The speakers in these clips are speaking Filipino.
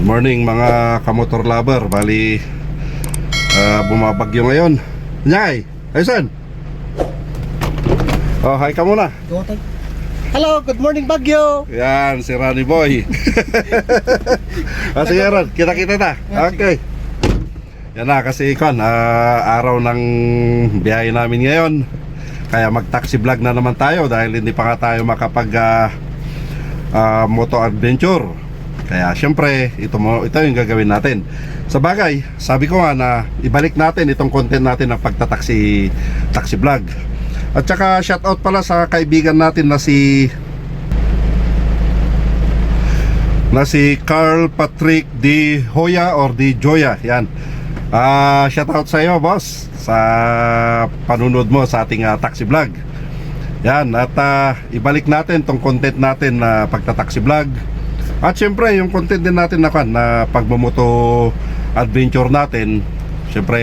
Good morning mga kamotor lover. Bali bumabagyo ngayon. Nyay, ayun. Oh, hi ka muna. Hello, good morning Bagyo. Yan, si Ronnie Boy. Sige Ron, kita-kita ta. Okay. Yan na kasi araw ng biyahe namin ngayon. Kaya mag-taxi vlog na naman tayo dahil hindi pa nga tayo makapag moto adventure. Kaya syempre ito yung gagawin natin. Sa bagay, sabi ko nga na ibalik natin itong content natin ng taxi vlog. At saka shoutout pala sa kaibigan natin na si Carl Patrick Di Hoya or Di Joya. Yan. Shoutout sa iyo boss sa panunod mo sa ating taxi vlog. Yan, at ibalik natin tong content natin na pagta-taxi vlog. At syempre yung content din natin na pagmumoto adventure natin. Syempre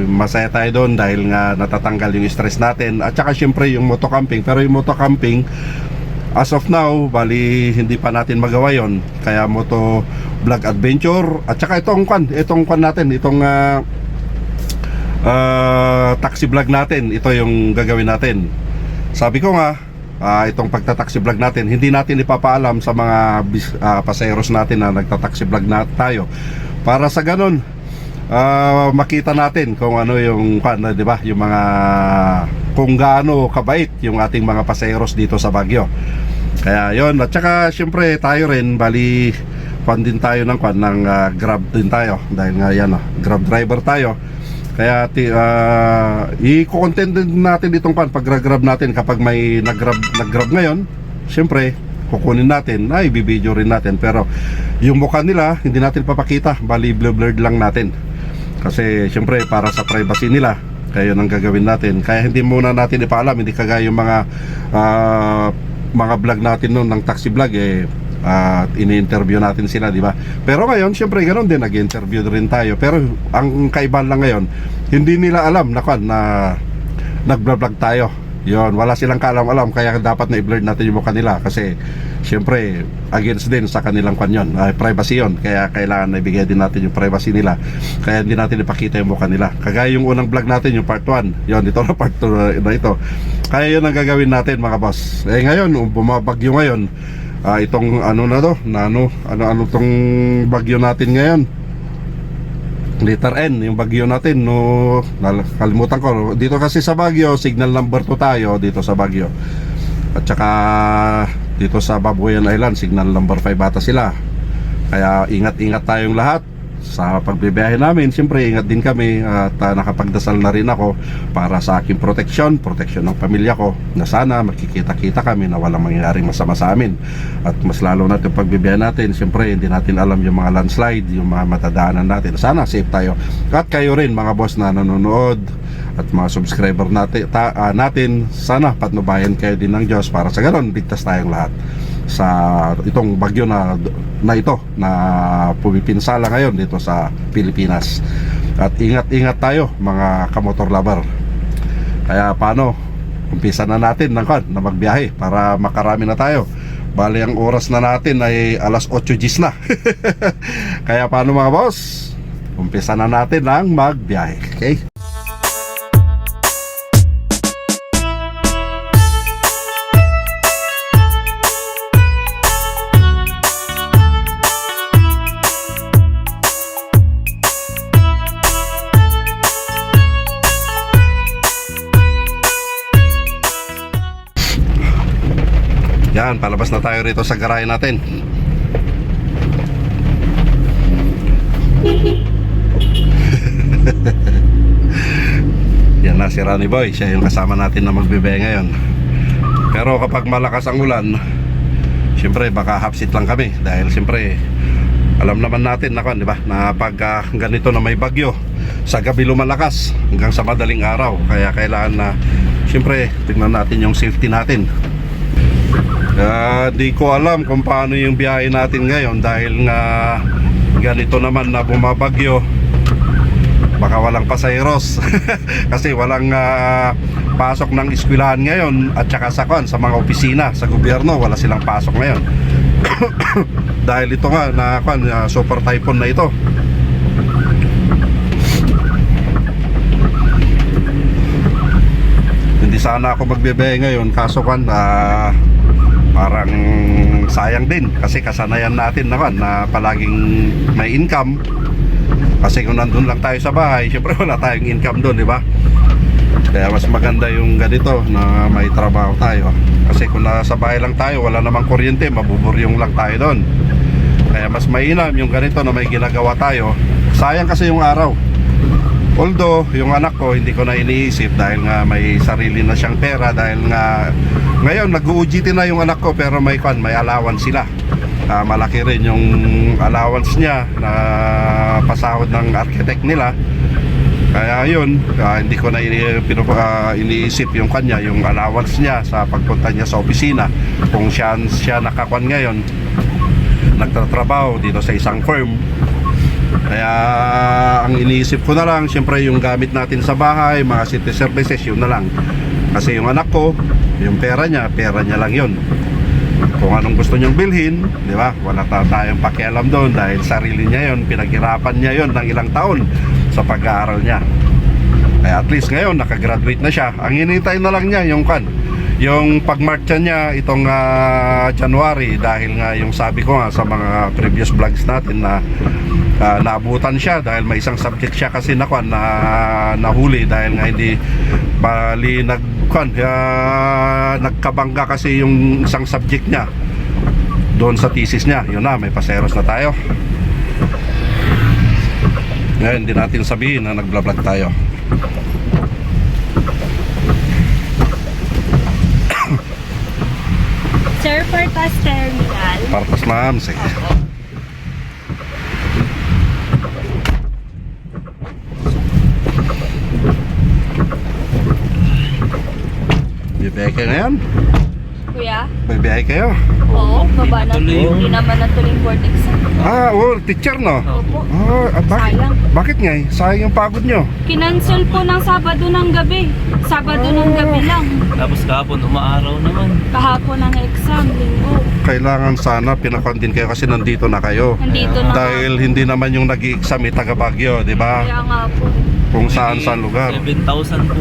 masaya tayo doon dahil nga natatanggal yung stress natin. At saka syempre yung moto camping. Pero yung moto camping as of now, bali hindi pa natin magawa yon. Kaya moto vlog adventure. At saka itong taxi vlog natin. Ito yung gagawin natin. Sabi ko nga, itong pagta-taxi vlog natin, hindi natin ipapaalam sa mga pasayeros natin na nagta-taxi vlog na tayo. Para sa ganun, makita natin kung ano yung, di ba, yung mga kung gaano kabait yung ating mga pasayeros dito sa Baguio. Kaya yon, at saka syempre tayo rin, bali din tayo ng Grab din tayo dahil nga yan, Grab driver tayo. Kaya i-content din natin itong pag-grab natin kapag may nag-grab ngayon. Siyempre kukunin natin, i-video rin natin. Pero yung mukha nila hindi natin papakita, bali blurred lang natin. Kasi siyempre para sa privacy nila. Kaya yun ang gagawin natin. Kaya hindi muna natin ipaalam, hindi kagaya yung mga vlog natin noon ng taxi vlog ini-interview natin sila, di ba? Pero ngayon, syempre ganoon din, nag-interview rin tayo. Pero ang kaibahan lang ngayon, hindi nila alam na nag-vlog tayo. Yon, wala silang kaalam-alam, kaya dapat na i-blur natin yung mukha nila kasi syempre against din sa kanilang privacy yon. Kaya kailangan na ibigay din natin yung privacy nila. Kaya hindi natin ipakita yung mukha nila. Kagaya yung unang vlog natin, yung part 1. Yon, dito na part 2 na ito. Kaya yun ang gagawin natin mga boss. Ngayon, bumabagyo ngayon. Itong ano tong bagyo natin ngayon, letter N yung bagyo natin, kalimutan ko. Dito kasi sa Baguio, signal number 2 tayo dito sa Baguio. At saka dito sa Babuyan Island, signal number 5 ata sila. Kaya ingat-ingat tayong lahat sa pagbibiyahe namin. Siyempre ingat din kami at nakapagdasal na rin ako para sa aking proteksyon ng pamilya ko, na sana makikita-kita kami na walang mangyayaring masama sa amin. At mas lalo na itong pagbibiyahe natin, siyempre hindi natin alam yung mga landslide, yung mga matadaanan natin. Sana safe tayo. At kayo rin mga boss na nanonood at mga subscriber natin, sana patnubayan kayo din ng Diyos para sa ganoon ligtas tayong lahat sa itong bagyo na ito na pumipinsala ngayon dito sa Pilipinas. At ingat-ingat tayo mga kamotor lover. Kaya paano, umpisa na natin na magbiyahe para makarami na tayo. Bali ang oras na natin ay alas 8:10 na. Kaya paano mga boss, umpisa na natin ang magbiyahe. Okay? Yan, palabas na tayo rito sa garahe natin. Yan na si Ronnie Boy, siya yung kasama natin na magbibiyahe ngayon. Pero kapag malakas ang ulan, siyempre baka half seat lang kami. Dahil siyempre alam naman natin di ba, na pag ganito na may bagyo, sa gabi lumalakas hanggang sa madaling araw. Kaya kailangan na siyempre tingnan natin yung safety natin. Di ko alam kung paano yung biyahe natin ngayon dahil nga ganito naman na bumabagyo. Baka walang pasayeros kasi walang pasok ng eskwelahan ngayon at saka sa mga opisina sa gobyerno, wala silang pasok ngayon. dahil ito nga na super typhoon na ito. Hindi sana ako magbibiyahe ngayon, kaso parang sayang din kasi kasanayan natin naman na palaging may income. Kasi kung nandun lang tayo sa bahay, syempre wala tayong income doon, di ba? Kaya mas maganda yung ganito na may trabaho tayo. Kasi kung nasa bahay lang tayo, wala namang kuryente, mabuburyong lang tayo doon. Kaya mas mainam yung ganito na may ginagawa tayo. Sayang kasi yung araw. Although yung anak ko hindi ko na iniisip dahil nga may sarili na siyang pera, dahil nga ngayon nag-UGT na yung anak ko, pero may allowance sila. Malaki rin yung allowance niya na pasahod ng architect nila. Kaya yun, hindi ko na iniisip yung kanya, yung allowance niya sa pagpunta niya sa opisina. Kung siya nakakuan ngayon, nagtatrabaho dito sa isang firm. Kaya ang iniisip ko na lang, syempre yung gamit natin sa bahay, mga city services, yun na lang. Kasi yung anak ko, yung pera niya lang yun. Kung anong gusto niyang bilhin, di ba? Wala tayong pakialam doon dahil sarili niya yun, pinaghirapan niya yun ng ilang taon sa pag-aaral niya. Kaya at least ngayon, nakagraduate na siya. Ang hinihintay na lang niya yung pag-marcha niya itong January, dahil nga yung sabi ko nga sa mga previous vlogs natin na naabutan siya dahil may isang subject siya kasi na nahuli dahil nga hindi bali nagkabangga kasi yung isang subject niya doon sa thesis niya. Yun na, may paseros na tayo. Ngayon hindi natin sabihin na nag-vlog tayo. Sir, Partas Terminal. Partas, ma'am. Sige. Bibiyahe kayo ngayon? Kuya? Bibiyahe kayo? Oo, baba na. Hindi naman natuloy yung board exam. Teacher, no? Opo. Bakit? Sayang. Bakit nga? Sayang yung pagod nyo. Kinansel po ng Sabado ng gabi. Sabado ng gabi lang. Tapos kahapon, umaaraw naman. Kahapon ang exam, linggo. Kailangan sana pinakon din kayo kasi nandito na kayo. Nandito na. Dahil hindi naman yung nag-i-exam taga Baguio, di ba? Kaya nga po. Kung saan lugar. 7,000 po.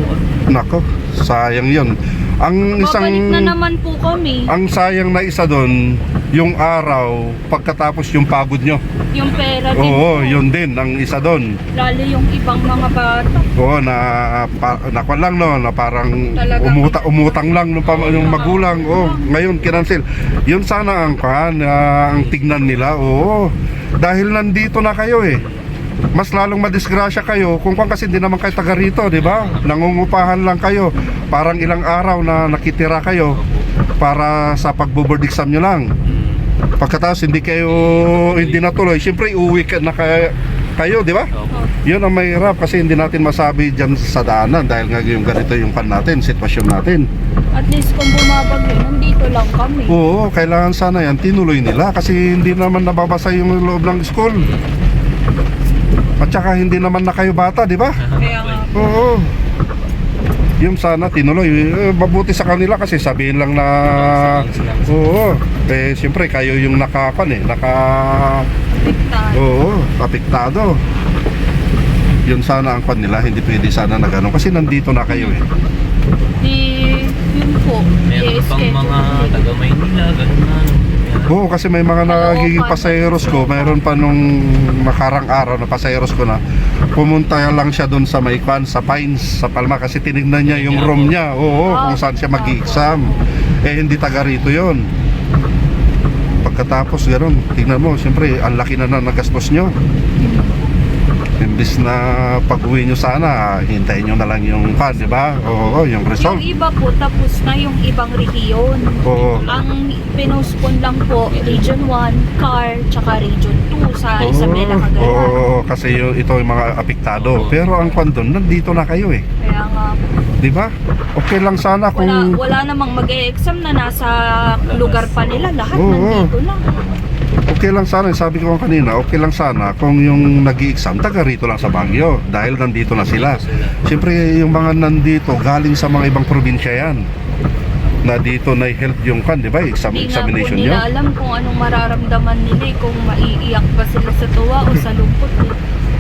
Nako, sayang yun. Ang isang Babalik na naman po kami. ang sayang na isa doon, yung araw pagkatapos yung pagod nyo. Yung pera din Oo, po. yun din ang isa doon. Lalo yung ibang mga bata. Oo, nakwan lang no, na parang Talagang umutang lang yung magulang. Oo, ngayon kinansel. Yun sana ang ang tignan nila. Oo, dahil nandito na kayo mas lalong madisgrasya kayo kung kasi hindi naman kayo taga rito, di ba? Nangungupahan lang kayo. Parang ilang araw na nakitira kayo para sa pagbo-board exam nyo lang. Pagkatapos hindi natuloy, siyempre uwi na kayo, di ba? Yun ang mahirap kasi hindi natin masabi dyan sa daanan dahil nga yung ganito yung natin, sitwasyon natin. At least kung bumabagyo, nandito lang kami. Oo, kailangan sana yan tinuloy nila kasi hindi naman nababasa yung loob ng school. At saka hindi naman na kayo bata, di ba? Kaya nga. Oo. Yung sana tinuloy. Mabuti sa kanila kasi sabihin lang na oo. Siyempre kayo yung Oo, apektado. Yun sana ang nila, hindi pwede sana na gano'n kasi nandito na kayo Yun po. Meron pang mga taga Maynila, gano'n na. Oo, kasi may mga nagiging pasayeros ko. Mayroon pa nung makarang araw na pasayeros ko na pumunta lang siya doon sa Mayquan, sa Pines, sa Palma kasi tinignan niya yung room niya. Oo, kung saan siya mag-i-exam. Hindi taga rito yun. Pagkatapos gano'n, tingnan mo, siyempre ang laki na nagastos nyo. Imbis na pag-uwi nyo sana, hintayin nyo na lang yung di ba? Oo, yung result. Yung iba po, tapos na yung ibang rehiyon. Oo. Ang pinospon lang po, Region 1, CAR, tsaka Region 2 sa Isabela, Cagayan. Oo, kasi ito yung mga apektado. Pero ang doon, nandito na kayo Kaya nga, di ba? Okay lang sana kung... wala namang mag-e-exam na nasa lugar pa nila. Lahat Oo. nandito na. Okay lang sana, sabi ko kanina, okay lang sana kung yung nag-i-exam taga rito lang sa Baguio dahil nandito na sila. Siyempre yung mga nandito galing sa mga ibang probinsya yan. na dito na health yung kan, di ba? Hindi nga po Examination nila nyo. alam kung anong mararamdaman nila eh, kung maiiyak ba sila sa tuwa o sa lungkot eh.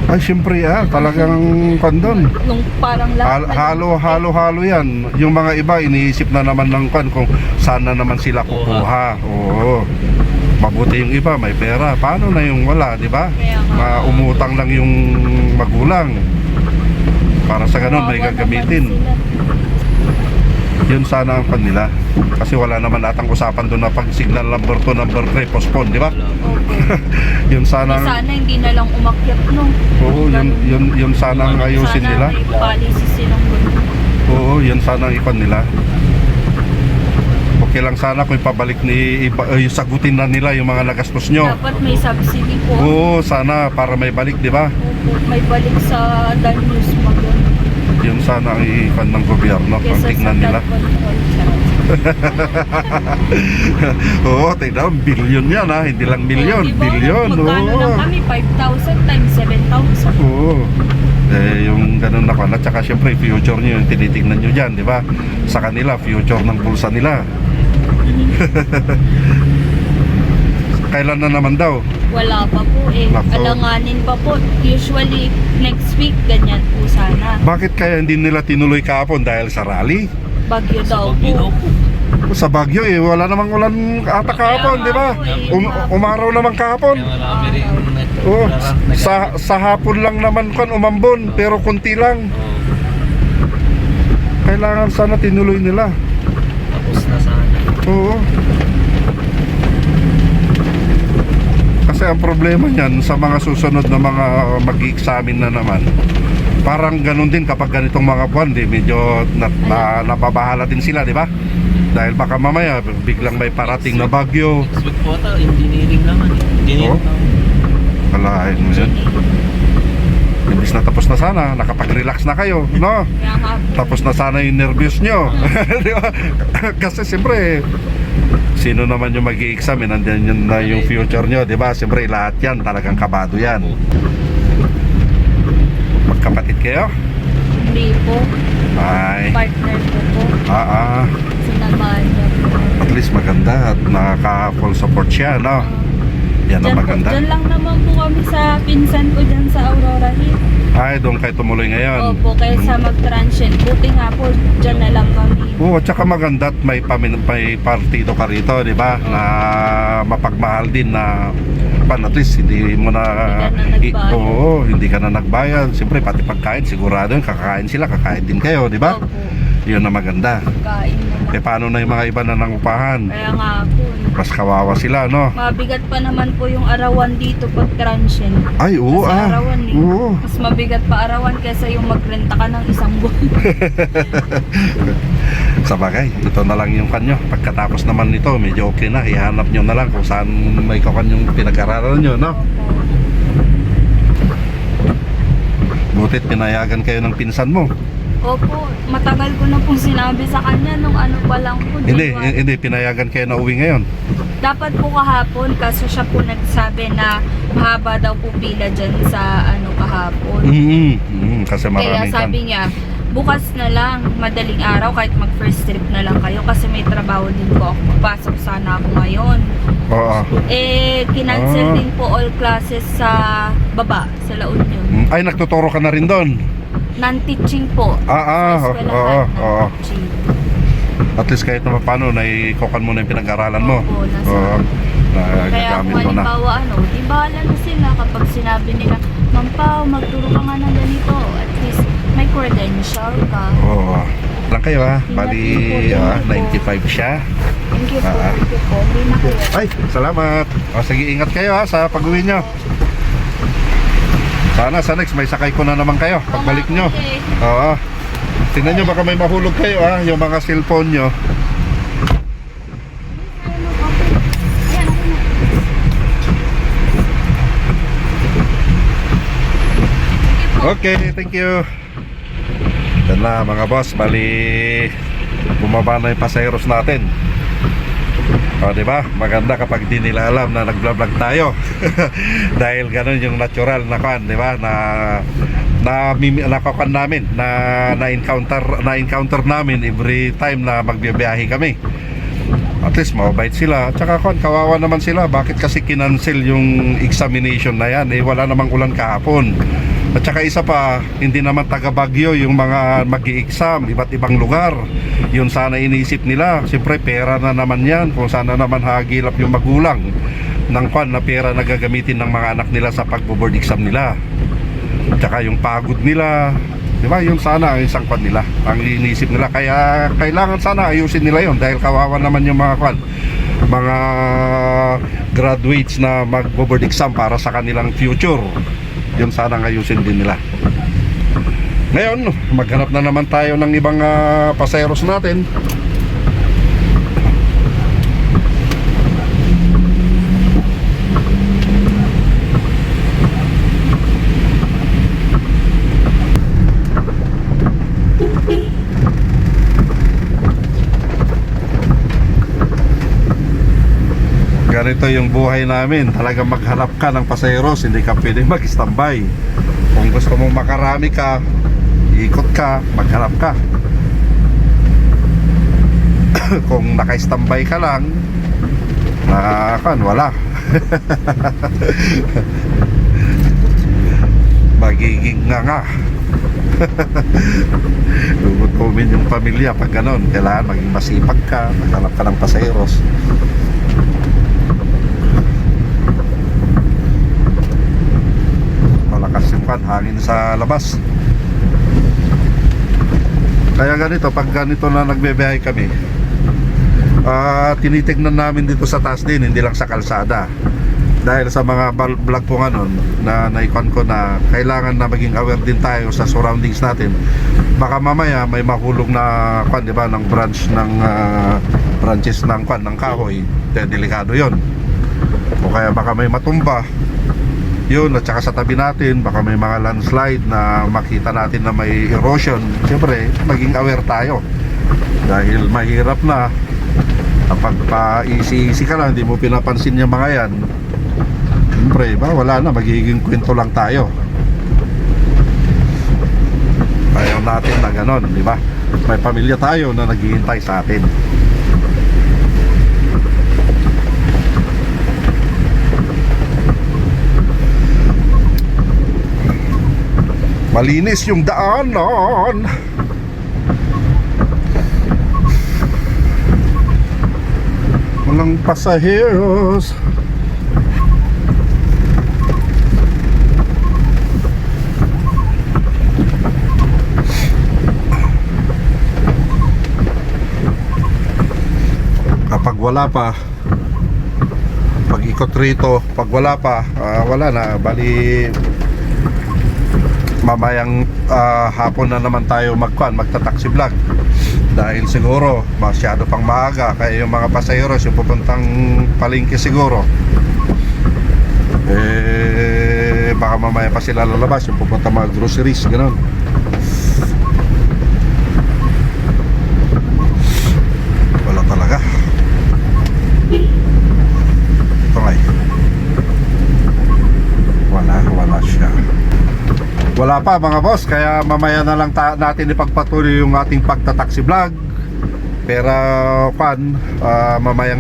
Ay, syempre talagang kan doon. Nung parang lahat Halo yan. Yung mga iba, iniisip na naman ng kan kung saan na naman sila kukuha. Oo. Mabuti yung iba, may pera. Paano na yung wala, di ba? Kaya nga. Umutang lang yung magulang. Para sa ganun, may kawawa naman gagamitin. sila. Yun sana ang kanila. Kasi wala naman atang usapan doon na pag signal number 2, number 3, postpone, di ba? Opo. Yun sana. Sana hindi na lang umakyat no. Oo, yun sana ang ayusin Sana nila. may policy silang ganun. Oo, yun sana ang ikon nila. Okay lang sana kung ipabalik sagutin na nila yung mga nagastos nyo. Dapat may subsidy po. Oo, sana para may balik, di ba? Opo, may balik sa Danus mag Yun sana ang ikon ng gobyerno. Kung kesa sa tignan nila. flood control. Oo, tignan, billion yan ha. Hindi lang milyon, Diba, billion. magkano Oo. lang kami? 5,000 times 7,000. Oo. Yung ganun na pala. Tsaka syempre, future nyo yung tinitignan nyo dyan, di ba? Sa kanila, future ng bulsa nila. Kailan na naman daw? Wala pa po eh. Nako. Alanganin pa po. Usually, next week, ganyan po sana. Bakit kaya hindi nila tinuloy kahapon dahil sa rally? Bagyo daw Bagyo daw po. po. Sa Baguio wala namang ulan ata kahapon, di ba? Umaraw naman kahapon. Kaya marami rin Oo, sa hapon lang naman kan umambon, pero konti lang. Kailangan sana tinuloy nila. Tapos na sana. Oo. Kasi ang problema niyan sa mga susunod na mga mag-i-examine na naman, parang ganun din kapag ganitong mga buwan, medyo nababahala din sila, di ba? Dahil baka mamaya biglang may parating na bagyo. Next week po ata, engineering naman eh. Engineering Oo. naman. Kalahin mo yun. Imbis na tapos na sana, nakapag-relax na kayo, no? Kaya nga po. Tapos na sana yung nervyos nyo. Di ba? Kasi siyempre, sino naman yung mag-i-examine, nandiyan yun na yung future nyo, di ba? Siyempre, lahat yan, talagang kabado yan. Magkapatid kayo? Hindi po. Ay, Partner ko po. Sinamahan niya po. at least maganda at nakaka-full support siya, no? Yan ang maganda. Diyan lang naman po kami sa pinsan ko dyan sa Aurora Hill. Ay, doon kayo tumuloy ngayon. Opo, kaysa mag-transient. Buti nga po, dyan na lang kami. Oo, at saka maganda at may partido ka rito, di ba? Na mapagmahal din na at least hindi mo na Hindi ka na nagbayad. oo, hindi ka na nagbayad. Siyempre pati pagkain sigurado yun, kakain sila, kakain din kayo, di ba? Opo, Yun na maganda. kain naman. Eh paano na yung mga iba na nangupahan? Kaya nga po. Mas kawawa sila, no? Mabigat pa naman po yung arawan dito pag transient. Ay, oo Kasi arawan eh. Oo. Mas mabigat pa arawan kaysa yung magrenta ka ng isang buwan. Sa bagay, ito na lang yung kanyo. Pagkatapos naman nito, medyo okay na. Ihanap nyo na lang kung saan may kakanyong pinag-aralan nyo, no? Butit pinayagan kayo ng pinsan mo. Opo, matagal ko na pong sinabi sa kanya nung ano pa lang po. Hindi, pinayagan kayo na uwi ngayon. Dapat po kahapon, kaso siya po nagsabi na mahaba daw po pila dyan sa ano kahapon. Kasi Kaya maraming kan. sabi niya, bukas na lang, madaling araw, kahit mag first trip na lang kayo kasi may trabaho din po ako. Papasok sana ako ngayon. Oo. Kinancel din po all classes sa baba, sa La Union. Ay, nagtuturo ka na rin doon. Non-teaching po. Sa eskwelahan, non-teaching. At least kahit na paano, naikokan mo na yung pinag-aralan mo. Opo, nasa- Oo. Kaya Nagagamit kung mo na. halimbawa di bahala na sila kapag sinabi nila, Ma'am Pao, magturo ka nga ng ganito. At least may credential ka. Oo. Lang kayo ha. Bali, Thank you po. 95 siya. Thank you po, thank you po. Hindi na kayo. Ay, salamat. O, sige, ingat kayo ha sa pag-uwi nyo. Sana sa next may sakay ko na naman kayo pagbalik nyo. Oo. Tingnan nyo baka may mahulog kayo ha, yung mga cellphone nyo. Okay, thank you. Yan na mga boss, bali bumaba na yung pasaheros natin. O, di ba? Maganda kapag di nila alam na nag-vlog tayo. Dahil ganun yung natural na kan, di ba? Nakakan namin na encounter namin every time na magbibiyahe kami. At least mabait sila. Tsaka kawawa naman sila. Bakit kasi kinancel yung examination na yan? Wala namang ulan kahapon. At saka isa pa, hindi naman taga Baguio yung mga mag-i-exam, iba't ibang lugar. Yun sana inisip nila. Siyempre pera na naman yan. Kung sana naman hagilap yung magulang ng na pera na gagamitin ng mga anak nila sa pagbo-board exam nila. At saka yung pagod nila, di ba? Yung sana ang isang nila, ang inisip nila. Kaya kailangan sana ayusin nila yon dahil kawawa naman yung mga mga graduates na magbo-board exam para sa kanilang future. Yun sana ayusin din nila. Ngayon, maghanap na naman tayo ng ibang pasayeros natin. Ganito yung buhay namin. Talagang maghanap ka ng pasayeros, hindi ka pwedeng mag-standby. Kung gusto mong makarami ka, ikot ka, maghanap ka. Kung naka-standby ka lang, wala. Magiging nga. Gugutumin yung pamilya pag ganon. Kailangan maging masipag ka, maghanap ka ng pasayeros. Hangin sa labas. Kaya ganito, pag ganito na nagbebiyahe kami, tinitignan namin dito sa taas din, hindi lang sa kalsada. Dahil sa mga vlog ko ngayon na naikon ko na kailangan na maging aware din tayo sa surroundings natin. Baka mamaya may mahulog na di ba, ng branches ng kahoy. Delikado 'yon. O kaya baka may matumba. Yun, at saka sa tabi natin baka may mga landslide na makita natin na may erosion. Siyempre maging aware tayo dahil mahirap na kapag pa-easy ka lang, hindi mo pinapansin yung mga yan. Siyempre ba, wala na, magiging kwento lang tayo. Ayaw natin na ganon, di ba? May pamilya tayo na naghihintay sa atin. Malinis yung daanan. Walang pasaheros. Kapag wala pa, pag ikot rito, pag wala pa, wala na, bali mamayang hapon na naman tayo magta-taxi vlog dahil siguro masyado pang maaga. Kaya yung mga pasayeros yung pupuntang palengke siguro baka mamaya pa sila lalabas, yung pupunta mga groceries, gano'n. Wala talaga. Ito ngay, wala siya. Wala pa mga boss, kaya mamaya na lang natin ipagpatuloy yung ating pagta-taxi vlog. Pero mamayang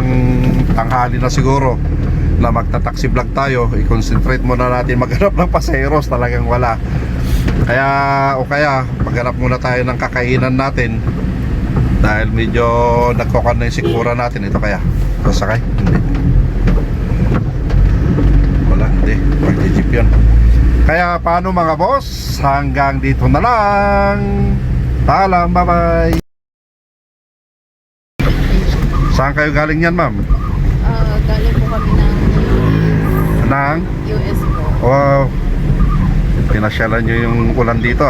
tanghali na siguro na magta-taxi vlog tayo. I-concentrate muna natin maghanap ng pasayeros, talagang wala. Kaya maghanap muna tayo ng kakainan natin dahil medyo nagkokan na yung sikmura natin. Ito kaya, sasakay? Hindi. Wala, hindi. Mag-jeep yun. Kaya paano mga boss, hanggang dito na lang. Paalam, bye-bye. Saan kayo galing yan, ma'am? Galing po kami ng US po. Wow, pinasyalan nyo yung ulan dito